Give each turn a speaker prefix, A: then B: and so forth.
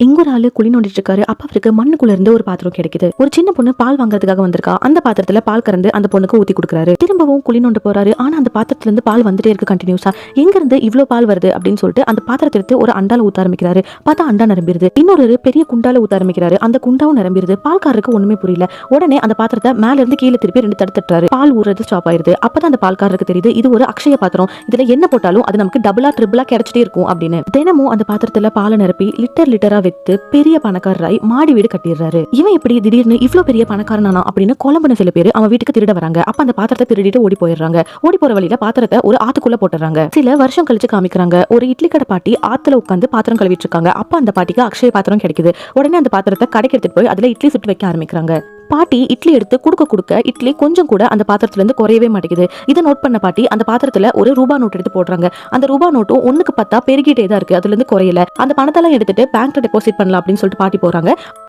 A: எங்க ஒரு ஆளு குழி நோண்டிட்டு இருக்காரு. அப்ப அவருக்கு மண்ணுக்குள்ள இருந்து ஒரு பாத்திரம் கிடைக்குது. ஒரு சின்ன பொண்ணு பால் வாங்குறதுக்காக வந்திருக்கா. அந்த பாத்திரத்துல பால் கறந்து அந்த பொண்ணுக்கு ஊத்தி கொடுக்குறாரு. திரும்பவும் குழி நோண்ட போறாரு. ஆனா அந்த பாத்திரத்துல இருந்து பால் வந்துட்டே இருக்கு கண்டினியூஸா. எங்க இருந்து இவ்ளோ பால் வருது அப்படின்னு சொல்லிட்டு அந்த பாத்திரத்தை எடுத்து ஒரு அண்டால ஊத்த ஆரம்பிக்கிறாரு. பார்த்தா அண்டா நிரம்பிடுது. இன்னொரு பெரிய குண்டால ஊத்த ஆரம்பிக்கிறாரு. அந்த குண்டாவும் நிரம்பிடுது. பால்காரருக்கு ஒண்ணுமே புரியல. உடனே அந்த பாத்திரத்தை மேல இருந்து கீழே திருப்பி 2 தட்டுறாரு. பால் ஊறது ஸ்டாப் ஆயிருது. அப்பதான் அந்த பால்காரருக்கு தெரியுது இது ஒரு அக்ஷய பாத்திரம். இதுல என்ன போட்டாலும் அது நமக்கு டபுளா ட்ரிபிளா கிடைச்சிட்டே இருக்கும் அப்படின்னு. தினமும் அந்த பாத்திரத்துல பாலை நிரப்பி லிட்டரா வித்து பெரிய பணக்காரராய் மாடி வீடு கட்டிடுறாரு. இவன் எப்படி திடீர்னு இவ்ளோ பெரிய பணக்காரனானா அப்படின்னு குழம்புன சில பேர் அவன் வீட்டுக்கு திருட வராங்க. அப்ப அந்த பாத்திரத்தை திருடிட்டு ஓடி போயிடுறாங்க. ஓடி போற வழியில பாத்திரத்தை ஒரு ஆத்துக்குள்ள போட்டுறாங்க. சில வருஷம் கழிச்சு காமிக்கிறாங்க. ஒரு இட்லி கடை பாட்டி ஆத்துல உட்காந்து பாத்திரம் கழுவிட்டு இருக்காங்க. அப்ப அந்த பாட்டிக்கு அக்ஷய பாத்திரம் கிடைக்குது. உடனே அந்த பாத்திரத்தை கடைக்கு எடுத்துட்டு போய் அதுல இட்லி சுட்டு வைக்க ஆரம்பிக்கிறாங்க. பாட்டி இட்லி எடுத்து குடுக்க இட்லி கொஞ்சம் கூட அந்த பாத்திரத்துல இருந்து குறையவே மாட்டேங்குது. இதை நோட் பண்ண பாட்டி அந்த பாத்திரத்துல ஒரு ரூபா நோட் எடுத்து போடுறாங்க. அந்த ரூபா நோட்டும் 1க்கு 10 பெருகிட்டே தான் இருக்கு. அதுல இருந்து குறையல. அந்த பணத்தெல்லாம் எடுத்துட்டு பேங்க்ல டெபாசிட் பண்ணலாம் அப்படின்னு சொல்லிட்டு பாட்டி போறாங்க.